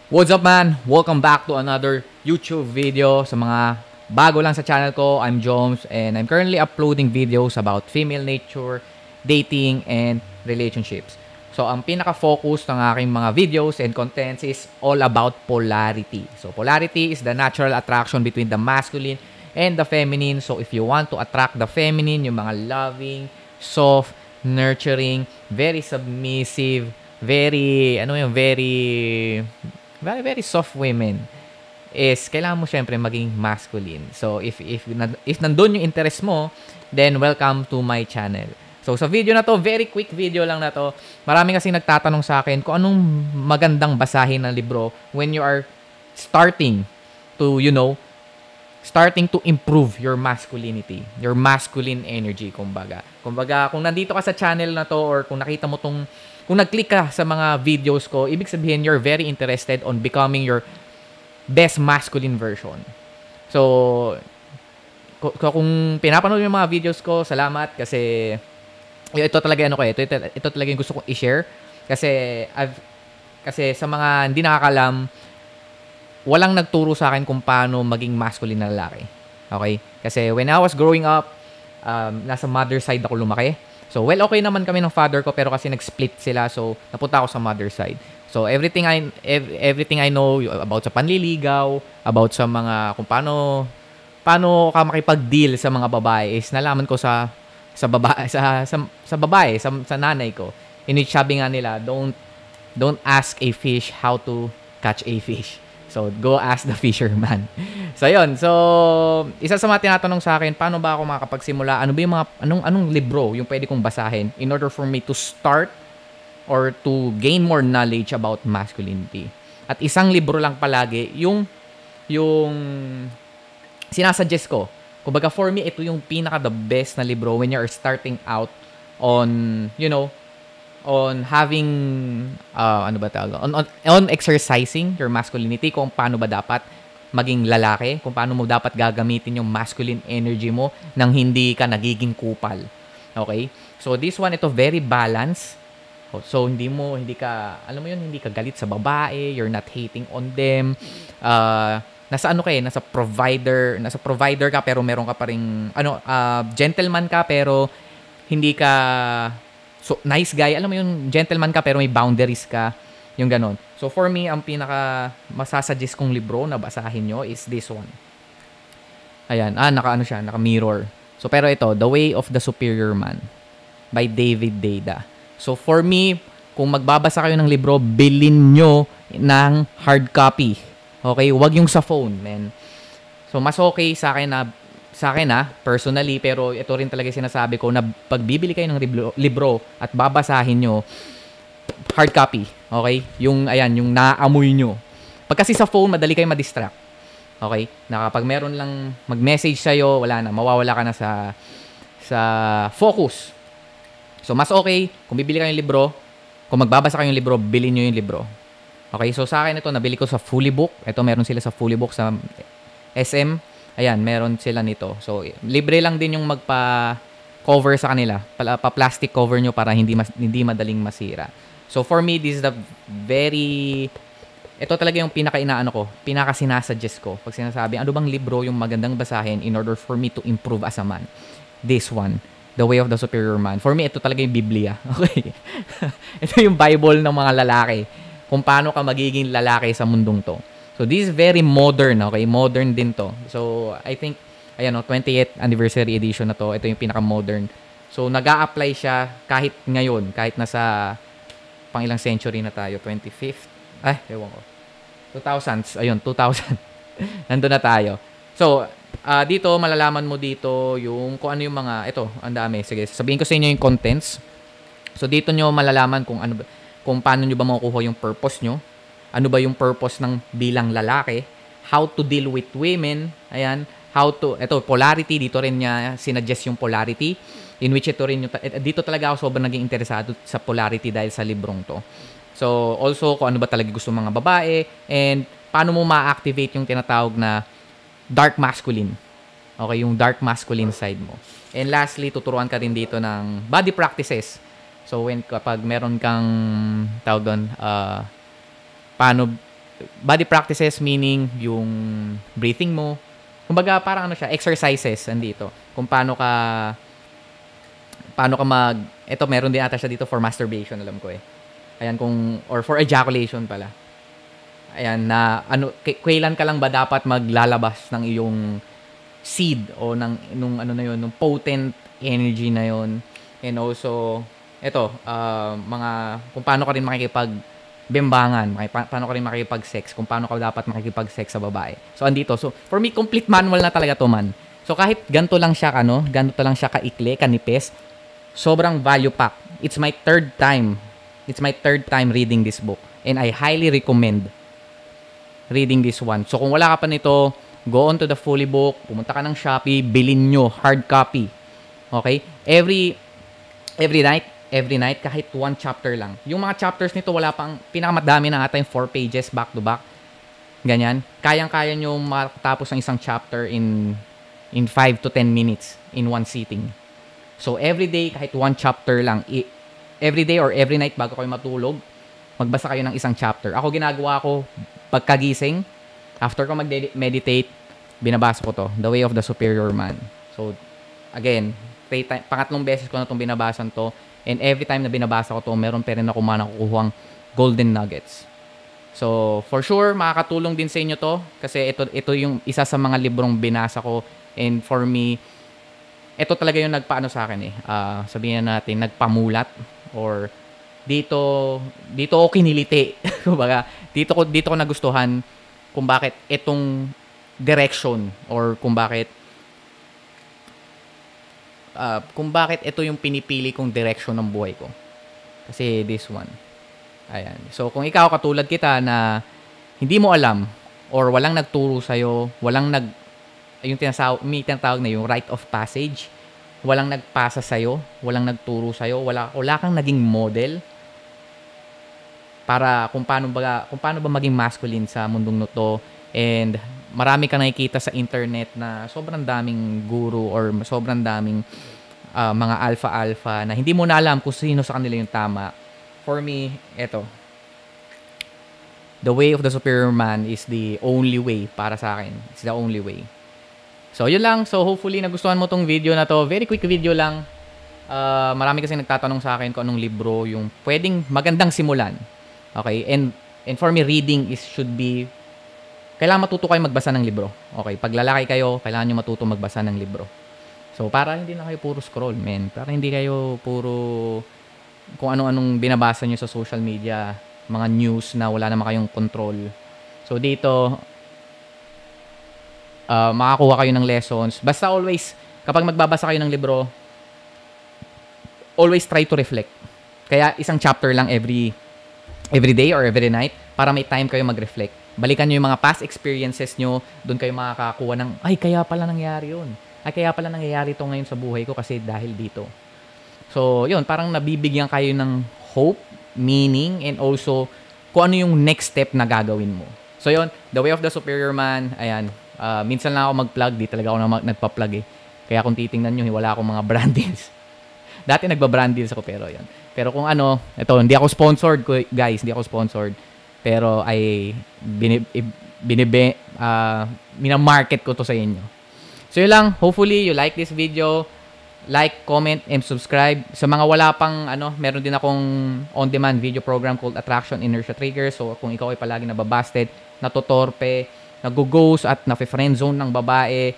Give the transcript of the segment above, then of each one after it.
What's up, man? Welcome back to another YouTube video. Sa mga bago lang sa channel ko, I'm Joms and I'm currently uploading videos about female nature, dating, and relationships. So, ang pinaka-focus ng aking mga videos and contents is all about polarity. So, polarity is the natural attraction between the masculine and the feminine. So, if you want to attract the feminine, yung mga loving, soft, nurturing, very submissive, very very soft women is kailangan mo syempre maging masculine. So if nandun yung interest mo, then welcome to my channel. So sa video na to, very quick video lang na to. Marami kasi nagtatanong sa akin kung anong magandang basahin na libro when you are starting to, starting to improve your masculinity, your masculine energy, kumbaga. Kumbaga, kung nandito ka sa channel na to or kung nakita mo kung nag-click ka sa mga videos ko, ibig sabihin you're very interested on becoming your best masculine version. So, kung pinapanood yung mga videos ko, salamat kasi ito talaga ito talaga yung gusto kong i-share kasi sa mga hindi nakakalam, walang nagturo sa akin kung paano maging masculine na lalaki. Okay? Kasi when I was growing up, nasa mother side ako lumaki. So, well, okay naman kami ng father ko pero kasi nag-split sila. So, napunta ako sa mother side. So, everything I know about sa panliligaw, about sa mga kung paano ka makipag-deal sa mga babae is nalaman ko sa babae, sa nanay ko. In which sabi nga nila, don't ask a fish how to catch a fish. So, go ask the fisherman. So, yun. So, isa sa mga tinatanong sa akin, paano ba ako makakapagsimula? Ano ba yung mga, anong libro yung pwede kong basahin in order for me to start or to gain more knowledge about masculinity? At isang libro lang palagi, yung sinasuggest ko. Kumbaga, for me, ito yung pinaka-the best na libro when you're starting out on, on having on exercising your masculinity, kung paano ba dapat maging lalaki, kung paano mo dapat gagamitin yung masculine energy mo nang hindi ka nagiging kupal. Okay? So this one, ito very balanced. So hindi ka galit sa babae, you're not hating on them. Nasa provider ka pero meron ka pa ring gentleman ka pero hindi ka so, nice guy. Alam mo yung gentleman ka pero may boundaries ka. Yung ganon. So, for me, ang pinaka masasuggest kong libro na basahin nyo is this one. Ayan. Naka-mirror. So, pero ito, The Way of the Superior Man by David Deida. So, for me, kung magbabasa kayo ng libro, bilhin nyo ng hard copy. Okay? Huwag yung sa phone, man. So, mas okay sa akin personally, pero ito rin talaga sinasabi ko na pagbibili kayo ng libro at babasahin nyo, hard copy, okay? Yung naamoy nyo. Pag kasi sa phone, madali kayo ma-distract. Okay? Kapag meron lang mag-message sa'yo, wala na, mawawala ka na sa focus. So, mas okay, kung bibili kayo ng libro, kung magbabasa kayo ng libro, bilhin nyo yung libro. Okay? So, sa akin ito, nabili ko sa Fully Book. Ito, meron sila sa Fully Book sa SM. Ayan, meron sila nito. So, libre lang din yung magpa-cover sa kanila. Pa-plastic cover nyo para hindi madaling masira. So, for me, this is ito talaga yung pinaka-sinasuggest ko. Pag sinasabi, ano bang libro yung magandang basahin in order for me to improve as a man? This one, The Way of the Superior Man. For me, ito talaga yung Biblia. Okay? Ito yung Bible ng mga lalaki. Kung paano ka magiging lalaki sa mundong to. So, this is very modern, okay? Modern din to. So, I think, 28th anniversary edition na to. Ito yung pinaka-modern. So, nag-a-apply siya kahit ngayon, kahit nasa pang-ilang century na tayo. 25th? Ewan ko. 2000s. Ayun, 2000. Nandun na tayo. So, dito, malalaman mo dito yung kung ano yung mga, ito, ang dami. Sige, sabihin ko sa inyo yung contents. So, dito nyo malalaman kung paano nyo ba makukuha yung purpose nyo. Ano ba yung purpose ng bilang lalaki? How to deal with women? Ayan. Ito, polarity. Dito rin niya sinuggest yung polarity. In which dito talaga ako sobrang naging interesado sa polarity dahil sa librong to. So, also, kung ano ba talaga gusto mga babae. And, paano mo ma-activate yung tinatawag na dark masculine. Okay, yung dark masculine side mo. And lastly, tuturuan ka rin dito ng body practices. So, kapag meron kang, tawag doon, paano body practices meaning yung breathing mo. Kumbaga parang ano siya, exercises andito. Kung paano ka eto meron din ata siya dito for masturbation, alam ko eh. Ayan or for ejaculation pala. Ayan na kailan ka lang ba dapat maglalabas ng iyong seed o nung ano na yun, nung potent energy na yun. And also mga kung paano ka rin makikipag-bembangan, paano ka rin makikipag-sex, kung paano ka dapat makikipag-sex sa babae. So andito. So for me complete manual na talaga to, man. So kahit ganito lang siya kaikli, kanipis, sobrang value pack. It's my third time reading this book. And I highly recommend reading this one. So kung wala ka pa nito, go on to the Fully Book, pumunta ka ng Shopee, bilhin nyo, hard copy. Okay? Every night, kahit one chapter lang. Yung mga chapters nito, wala pang, pinakamadami na ata yung 4 pages back to back. Ganyan. Kayang-kaya nyo matapos ang isang chapter in 5 to 10 minutes in one sitting. So, every day, kahit one chapter lang, every day or every night bago kayo matulog, magbasa kayo ng isang chapter. Ako, ginagawa ko, pagkagising, after ko mag-meditate, binabasa ko to, The Way of the Superior Man. So, again, pangatlong beses ko na itong binabasan to, and every time na binabasa ko to, meron pa rin ako nakukuhang golden nuggets. So, for sure, makakatulong din sa inyo to, kasi ito yung isa sa mga librong binasa ko, and for me, ito talaga yung nagpaano sa akin eh. Sabihin natin, nagpamulat, or dito ako kiniliti. Kumbaga, dito ko nagustuhan kung bakit itong direction or kung bakit ito yung pinipili kong direction ng buhay ko. Kasi this one. Ayan. So, kung ikaw katulad kita na hindi mo alam or walang nagturo sa'yo, yung tinatawag na yung rite of passage, walang nagpasa sa'yo, walang nagturo sa'yo, wala kang naging model para kung paano ba maging masculine sa mundong to. And marami ka nakikita sa internet na sobrang daming guru or sobrang daming mga alpha na hindi mo na alam kung sino sa kanila yung tama. For me, The Way of the Superior Man is the only way para sa akin. It's the only way. So, yun lang. So, hopefully, nagustuhan mo tong video na to. Very quick video lang. Marami kasi nagtatanong sa akin kung anong libro yung pwedeng magandang simulan. Okay? And for me, reading should be, kailangan matuto kayo magbasa ng libro. Okay? Pag lalaki kayo, kailangan nyo matuto magbasa ng libro. So, para hindi na kayo puro scroll, men. Para hindi kayo puro kung anong binabasa nyo sa social media, mga news na wala naman kayong control. So, dito, makakuha kayo ng lessons. Basta always, kapag magbabasa kayo ng libro, always try to reflect. Kaya isang chapter lang every day or every night para may time kayo mag-reflect. Balikan nyo yung mga past experiences nyo, doon kayo makakakuha ng, ay, kaya pala nangyari yun. Ay, kaya pala nangyayari ito ngayon sa buhay ko kasi dahil dito. So, yun, parang nabibigyan kayo ng hope, meaning, and also kung ano yung next step na gagawin mo. So, yun, The Way of the Superior Man, ayan, minsan lang ako mag-plug, di talaga ako nagpa-plug eh. Kaya kung titingnan nyo, wala akong mga brand deals. Dati nagba-brand deals ako, pero yan. Pero kung hindi ako sponsored, guys, hindi ako sponsored. Pero minamarket ko to sa inyo. So yun lang, hopefully you like this video. Like, comment, and subscribe. Sa mga wala pang, meron din akong on-demand video program called Attraction Inertia Trigger. So kung ikaw ay palagi nababasted, natutorpe, nag-ghost at na-friend zone ng babae,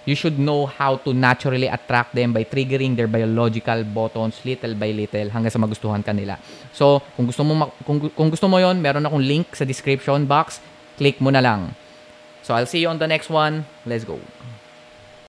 you should know how to naturally attract them by triggering their biological buttons little by little hanggang sa magustuhan ka nila. So, kung gusto mo yon, meron akong link sa description box. Click mo na lang. So, I'll see you on the next one. Let's go.